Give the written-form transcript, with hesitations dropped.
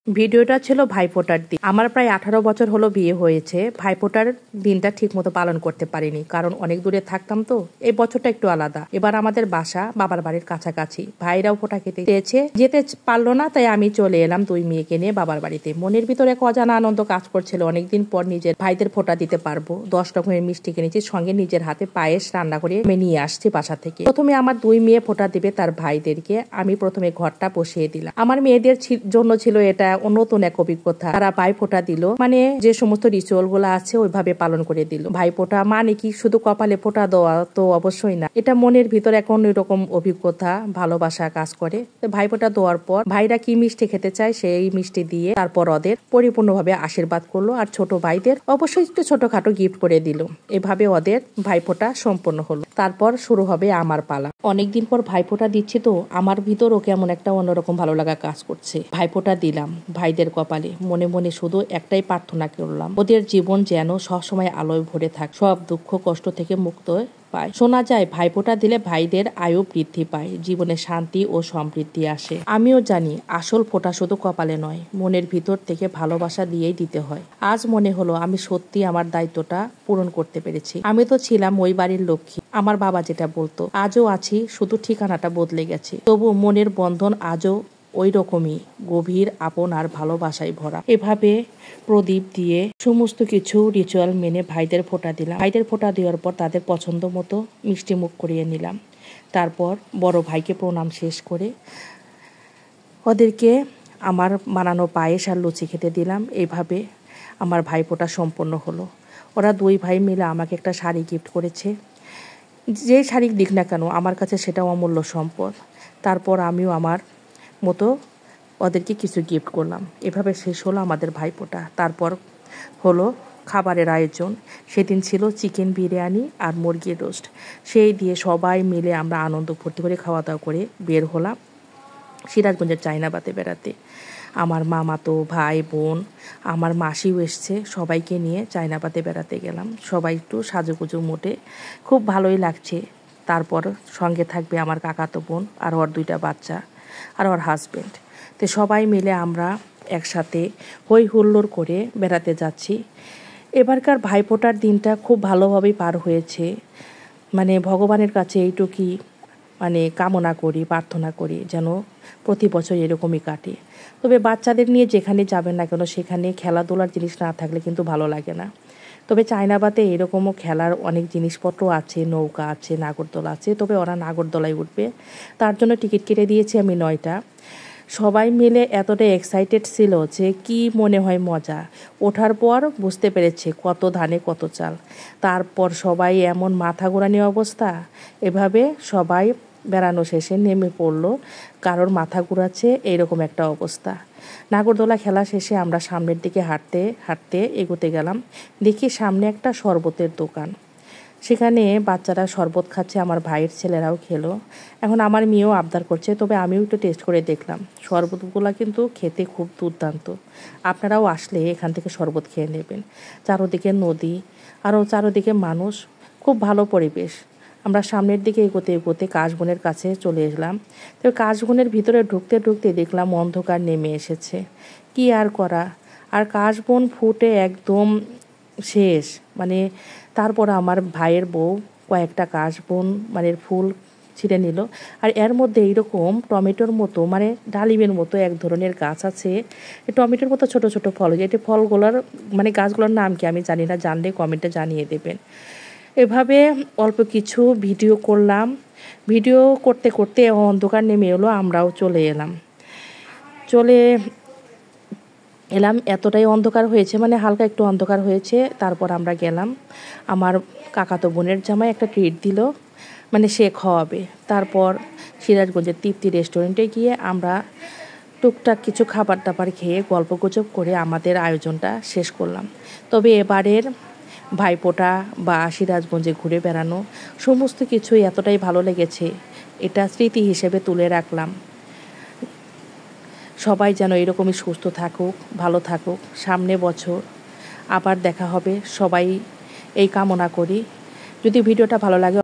ভিডিওটা ছিল ভাইফোঁটার দিন। আমার প্রায় 18 বছর হলো বিয়ে হয়েছে। ভাইফোঁটার দিনটা ঠিক মতো পালন করতে পারিনি, কারণ অনেক দূরে থাকতাম তো। এই বছরটা একটু আলাদা। এবার আমাদের বাসা বাবার বাড়ির কাছাকাছি। ভাইরাও ফোঁটা খেতে চেয়েছে, যেতে পারলো না, তাই আমি চলে এলাম দুই মেয়েকে নিয়ে বাবার বাড়িতে। মনের ভিতরে এক অজানা আনন্দ কাজ করছিল। অনেকদিন পর নিজের ভাইদের ফোঁটা দিতে পারবো। 10 রকমের মিষ্টি কিনেছি, সঙ্গে নিজের হাতে পায়েস রান্না করে নিয়ে আসছি বাসা থেকে। প্রথমে আমার দুই মেয়ে ফোঁটা দিবে তার ভাইদেরকে। আমি প্রথমে ঘরটা বসিয়ে দিলাম। আমার মেয়েদের জন্য ছিল এটা নতুন এক অভিজ্ঞতা। তারা ভাইফোঁটা দিল, মানে যে সমস্ত রিচুয়াল গুলো আছে ওইভাবে পালন করে দিল। ভাইফোঁটা মানে কি শুধু কপালে ফোঁটা দেওয়া? তো অবশ্যই না। এটা মনের ভিতরে এক অন্যরকম অভিজ্ঞতা, ভালোবাসা কাজ করে। ভাইফোঁটা দেওয়ার পর ভাইরা কি মিষ্টি খেতে চায় সেই মিষ্টি দিয়ে তারপর ওদের পরিপূর্ণভাবে আশীর্বাদ করলো। আর ছোট ভাইদের অবশ্যই একটু ছোটখাটো গিফট করে দিল। এভাবে ওদের ভাইফোঁটা সম্পন্ন হলো। তারপর শুরু হবে আমার পালা। অনেকদিন পর ভাইফোঁটা দিচ্ছি তো আমার ভিতরও কেমন একটা অন্যরকম ভালো লাগা কাজ করছে। ভাইফোঁটা দিলাম ভাইদের কপালে। মনে মনে শুধু একটাই প্রার্থনা করলাম, ওদের জীবন যেন সবসময় আলোয় ভরে থাক, সব দুঃখ কষ্ট থেকে মুক্ত পায়। শোনা যায় ভাইফোঁটা দিলে ভাইদের আয়ু বৃদ্ধি পায়, জীবনে শান্তি ও সমৃদ্ধি আসে। আমিও জানি আসল ফোঁটা শুধু কপালে নয়, মনের ভিতর থেকে ভালোবাসা দিয়েই দিতে হয়। আজ মনে হলো আমি সত্যি আমার দায়িত্বটা পূরণ করতে পেরেছি। আমি তো ছিলাম ওই বাড়ির লক্ষ্মী, আমার বাবা যেটা বলতো। আজও আছি, শুধু ঠিকানাটা বদলে গেছে। তবু মনের বন্ধন আজও ওই রকমই গভীর, আপন আর ভালোবাসায় ভরা। এভাবে প্রদীপ দিয়ে সমস্ত কিছু রিচুয়াল মেনে ভাইদের ফোঁটা দিলাম। ভাইদের ফোঁটা দেওয়ার পর তাদের পছন্দ মতো মিষ্টি মুখ করিয়ে নিলাম। তারপর বড় ভাইকে প্রণাম শেষ করে ওদেরকে আমার বানানো পায়েস আর লুচি খেতে দিলাম। এইভাবে আমার ভাইফোঁটা সম্পন্ন হলো। ওরা দুই ভাই মিলে আমাকে একটা শাড়ি গিফট করেছে। যে শাড়ি দিক না কেন আমার কাছে সেটাও অমূল্য সম্পদ। তারপর আমিও আমার মতো ওদেরকে কিছু গিফট করলাম। এভাবে শেষ হলো আমাদের ভাইফোঁটা। তারপর হলো খাবারের আয়োজন। সেদিন ছিল চিকেন বিরিয়ানি আর মুরগির রোস্ট। সেই দিয়ে সবাই মিলে আমরা আনন্দ ফুর্তি করে খাওয়া দাওয়া করে বের হলাম সিরাজগঞ্জের চায়নাবাতে বেড়াতে। আমার মামাতো ভাই বোন, আমার মাসিও এসছে, সবাইকে নিয়ে চায়নাবাতে বেড়াতে গেলাম। সবাই একটু সাজুগুজু মোটে, খুব ভালোই লাগছে। তারপর সঙ্গে থাকবে আমার কাকাতো বোন আর ওর দুইটা বাচ্চা আর ওর হাজব্যান্ড। তো সবাই মিলে আমরা একসাথে হই হুল্লোড় করে বেড়াতে যাচ্ছি। এবারকার ভাইফোঁটার দিনটা খুব ভালোভাবেই পার হয়েছে। মানে ভগবানের কাছে এইটুকুই কামনা করি, প্রার্থনা করি যেন প্রতি বছর এরকমই কাটে। তবে বাচ্চাদের নিয়ে যেখানে যাবেন না কেন সেখানে খেলাধুলার জিনিস না থাকলে কিন্তু ভালো লাগে না। তবে চায়নাবাতে এরকমও খেলার অনেক জিনিসপত্র আছে, নৌকা আছে, নাগরদোলা আছে। তবে ওরা নাগরদোলায় উঠবে, তার জন্য টিকিট কেটে দিয়েছি আমি 9টা। সবাই মিলে এতটা এক্সাইটেড ছিল যে কি মনে হয় মজা। ওঠার পর বুঝতে পেরেছে কত ধানে কত চাল। তারপর সবাই এমন মাথা ঘোরানি অবস্থা। এভাবে সবাই বেড়ানো শেষে নেমে পড়লো, কারোর মাথা ঘুরাচ্ছে এইরকম একটা অবস্থা। নাগরদোলা খেলা শেষে আমরা সামনের দিকে হাঁটতে হাঁটতে এগোতে গেলাম। দেখি সামনে একটা শরবতের দোকান। সেখানে বাচ্চারা শরবত খাচ্ছে, আমার ভাইয়ের ছেলেরাও খেলো। এখন আমার মেয়েও আবদার করছে, তবে আমিও একটু টেস্ট করে দেখলাম। শরবতগুলো কিন্তু খেতে খুব দুর্দান্ত। আপনারাও আসলে এখান থেকে শরবত খেয়ে নেবেন। চারোদিকে নদী, আরও চারোদিকে মানুষ, খুব ভালো পরিবেশ। আমরা সামনের দিকে এগোতে এগোতে কাশবনের কাছে চলে এলাম। তবে কাশবনের ভিতরে ঢুকতে ঢুকতে দেখলাম অন্ধকার নেমে এসেছে। কি আর করা, আর কাশবন ফুটে একদম শেষ। তারপর আমার ভাইয়ের বউ কয়েকটা কাশবন ফুল ছিঁড়ে নিল। আর এর মধ্যে এইরকম টমেটোর মতো ডালিমের মতো এক ধরনের গাছ আছে। টমেটোর মতো ছোট ছোট ফল, এটি ফলগুলোর গাছগুলোর নাম কি আমি জানি না, জানলে কমেন্টে জানিয়ে দেবেন। এভাবে অল্প কিছু ভিডিও করলাম। ভিডিও করতে করতে অন্ধকার নেমে এলো, আমরাও চলে এলাম। এতটাই অন্ধকার হয়েছে, হালকা একটু অন্ধকার হয়েছে। তারপর আমরা গেলাম। আমার কাকাতো বোনের জামাই একটা ট্রিট দিল, সে খাওয়াবে। তারপর সিরাজগঞ্জের তৃপ্তি রেস্টুরেন্টে গিয়ে আমরা টুকটাক কিছু খাবার দাবার খেয়ে গল্পগুজব করে আমাদের আয়োজনটা শেষ করলাম। তবে এবারের ভাইফোঁটা বা সিরাজগঞ্জে ঘুরে বেড়ানো সমস্ত কিছুই এতটাই ভালো লেগেছে, এটা স্মৃতি হিসেবে তুলে রাখলাম। সবাই যেন এরকমই সুস্থ থাকুক, ভালো থাকুক। সামনে বছর আবার দেখা হবে, সবাই এই কামনা করি। যদি ভিডিওটা ভালো লাগে